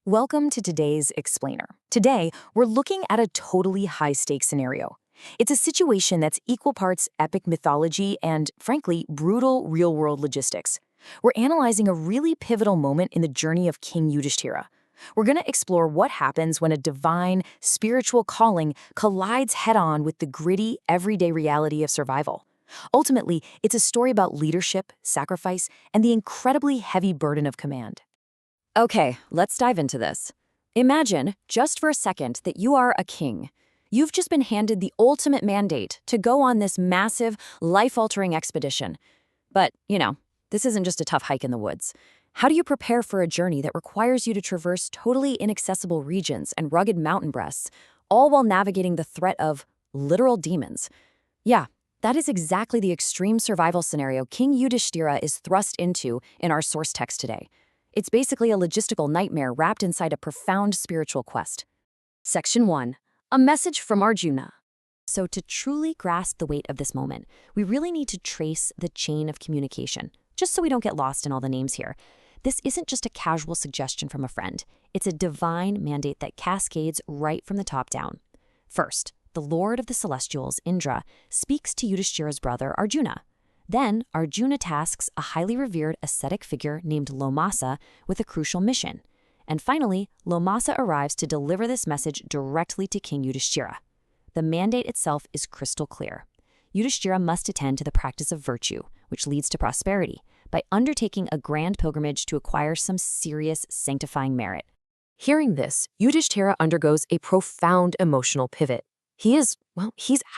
Welcome to today's Explainer. Today, we're looking at a totally high-stakes scenario. It's a situation that's equal parts epic mythology and, frankly, brutal real-world logistics. We're analyzing a really pivotal moment in the journey of King Yudhishthira. We're going to explore what happens when a divine, spiritual calling collides head-on with the gritty, everyday reality of survival. Ultimately, it's a story about leadership, sacrifice, and the incredibly heavy burden of command. Okay, let's dive into this. Imagine, just for a second, that you are a king. You've just been handed the ultimate mandate to go on this massive, life-altering expedition. But, this isn't just a tough hike in the woods. How do you prepare for a journey that requires you to traverse totally inaccessible regions and rugged mountain breasts, all while navigating the threat of literal demons? Yeah, that is exactly the extreme survival scenario King Yudhishthira is thrust into in our source text today. It's basically a logistical nightmare wrapped inside a profound spiritual quest. Section 1. A message from Arjuna. So to truly grasp the weight of this moment, we really need to trace the chain of communication, just so we don't get lost in all the names here. This isn't just a casual suggestion from a friend. It's a divine mandate that cascades right from the top down. First, the Lord of the Celestials, Indra, speaks to Yudhishthira's brother Arjuna. Then, Arjuna tasks a highly revered ascetic figure named Lomasa with a crucial mission. And finally, Lomasa arrives to deliver this message directly to King Yudhishthira. The mandate itself is crystal clear. Yudhishthira must attend to the practice of virtue, which leads to prosperity, by undertaking a grand pilgrimage to acquire some serious sanctifying merit. Hearing this, Yudhishthira undergoes a profound emotional pivot. He's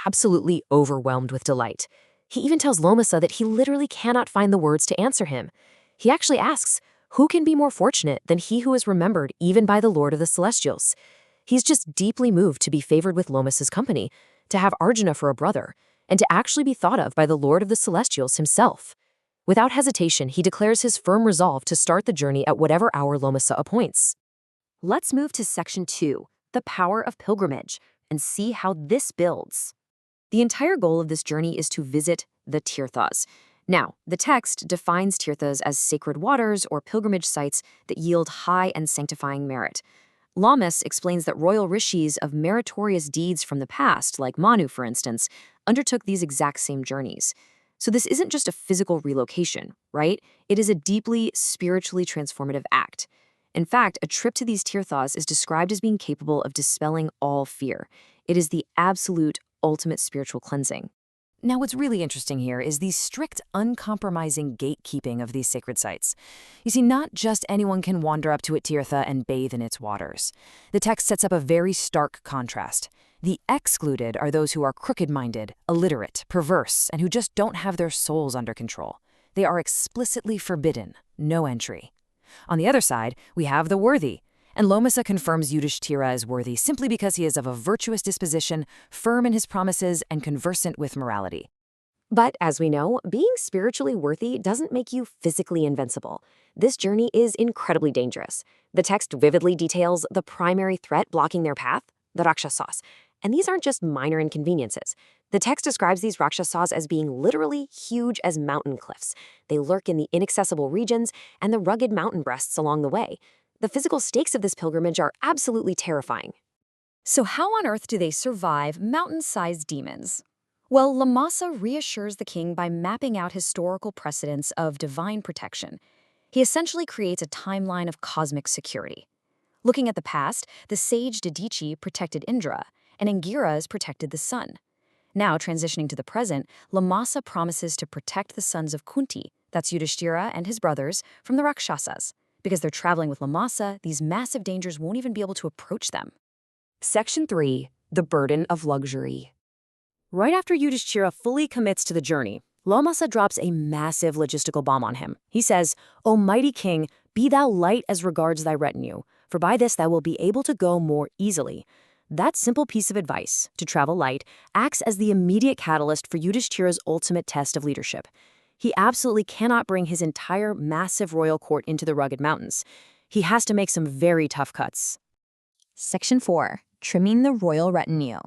absolutely overwhelmed with delight. He even tells Lomasa that he literally cannot find the words to answer him. He actually asks, who can be more fortunate than he who is remembered even by the Lord of the Celestials? He's just deeply moved to be favored with Lomasa's company, to have Arjuna for a brother, and to actually be thought of by the Lord of the Celestials himself. Without hesitation, he declares his firm resolve to start the journey at whatever hour Lomasa appoints. Let's move to Section 2, the power of pilgrimage, and see how this builds. The entire goal of this journey is to visit the tirthas. Now, the text defines tirthas as sacred waters or pilgrimage sites that yield high and sanctifying merit. Lomasa explains that royal rishis of meritorious deeds from the past, like Manu for instance, undertook these exact same journeys. So this isn't just a physical relocation, right? It is a deeply spiritually transformative act. In fact, a trip to these tirthas is described as being capable of dispelling all fear. It is the absolute ultimate spiritual cleansing. Now, what's really interesting here is the strict, uncompromising gatekeeping of these sacred sites. You see, not just anyone can wander up to a tirtha and bathe in its waters. The text sets up a very stark contrast. The excluded are those who are crooked-minded, illiterate, perverse, and who just don't have their souls under control. They are explicitly forbidden, no entry. On the other side, we have the worthy, and Lomasa confirms Yudhishthira as worthy simply because he is of a virtuous disposition, firm in his promises, and conversant with morality. But as we know, being spiritually worthy doesn't make you physically invincible. This journey is incredibly dangerous. The text vividly details the primary threat blocking their path, the Rakshasas. And these aren't just minor inconveniences. The text describes these Rakshasas as being literally huge as mountain cliffs. They lurk in the inaccessible regions and the rugged mountain breasts along the way. The physical stakes of this pilgrimage are absolutely terrifying. So how on earth do they survive mountain-sized demons? Well, Lomasa reassures the king by mapping out historical precedents of divine protection. He essentially creates a timeline of cosmic security. Looking at the past, the sage Didichi protected Indra, and Angiras protected the sun. Now, transitioning to the present, Lomasa promises to protect the sons of Kunti, that's Yudhishthira and his brothers, from the Rakshasas. Because they're traveling with Lomasa, these massive dangers won't even be able to approach them. Section 3. The burden of luxury. Right after Yudhishthira fully commits to the journey, Lomasa drops a massive logistical bomb on him. He says, "O mighty king, be thou light as regards thy retinue, for by this thou wilt be able to go more easily." That simple piece of advice, to travel light, acts as the immediate catalyst for Yudhishthira's ultimate test of leadership. He absolutely cannot bring his entire massive royal court into the rugged mountains. He has to make some very tough cuts. Section 4. Trimming the royal retinue.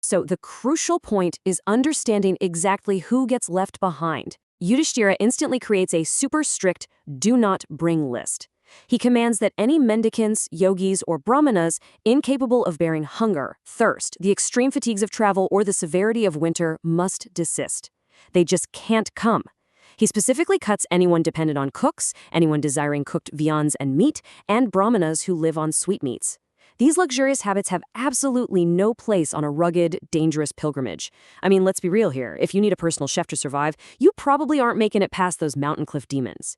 So the crucial point is understanding exactly who gets left behind. Yudhishthira instantly creates a super strict do not bring list. He commands that any mendicants, yogis, or Brahmanas incapable of bearing hunger, thirst, the extreme fatigues of travel, or the severity of winter must desist. They just can't come. He specifically cuts anyone dependent on cooks, anyone desiring cooked viands and meat, and Brahmanas who live on sweetmeats. These luxurious habits have absolutely no place on a rugged, dangerous pilgrimage. I mean, let's be real here. If you need a personal chef to survive, you probably aren't making it past those mountain cliff demons.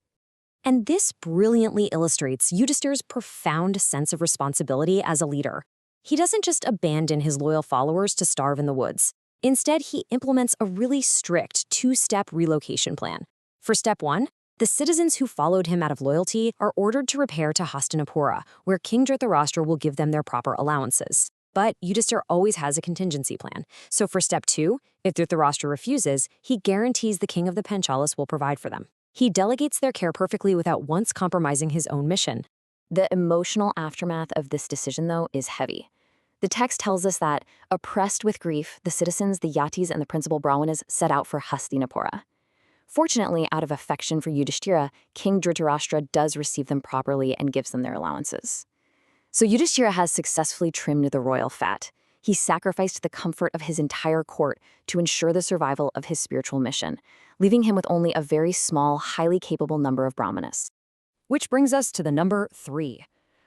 And this brilliantly illustrates Yudhishthira's profound sense of responsibility as a leader. He doesn't just abandon his loyal followers to starve in the woods. Instead, he implements a really strict two-step relocation plan. For step 1, the citizens who followed him out of loyalty are ordered to repair to Hastinapura, where King Dhritarashtra will give them their proper allowances. But Yudhishthira always has a contingency plan. So for step 2, if Dhritarashtra refuses, he guarantees the king of the Panchalas will provide for them. He delegates their care perfectly without once compromising his own mission. The emotional aftermath of this decision, though, is heavy. The text tells us that, oppressed with grief, the citizens, the yatis, and the principal Brahmanas set out for Hastinapura. Fortunately, out of affection for Yudhishthira, King Dhritarashtra does receive them properly and gives them their allowances. So Yudhishthira has successfully trimmed the royal fat. He sacrificed the comfort of his entire court to ensure the survival of his spiritual mission, leaving him with only a very small, highly capable number of Brahmanas. Which brings us to the number 3.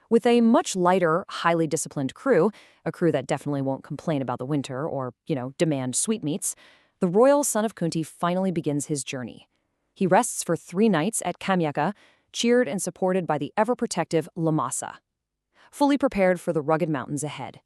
With a much lighter, highly disciplined crew, a crew that definitely won't complain about the winter or, demand sweetmeats, the royal son of Kunti finally begins his journey. He rests for 3 nights at Kamyaka, cheered and supported by the ever-protective Lomasa, fully prepared for the rugged mountains ahead.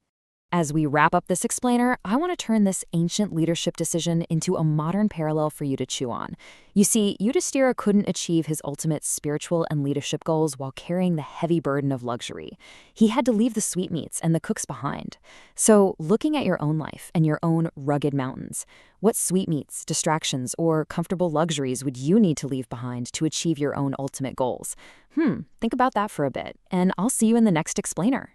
As we wrap up this explainer, I want to turn this ancient leadership decision into a modern parallel for you to chew on. You see, Yudhishthira couldn't achieve his ultimate spiritual and leadership goals while carrying the heavy burden of luxury. He had to leave the sweetmeats and the cooks behind. So, looking at your own life and your own rugged mountains, what sweetmeats, distractions, or comfortable luxuries would you need to leave behind to achieve your own ultimate goals? Think about that for a bit, and I'll see you in the next explainer.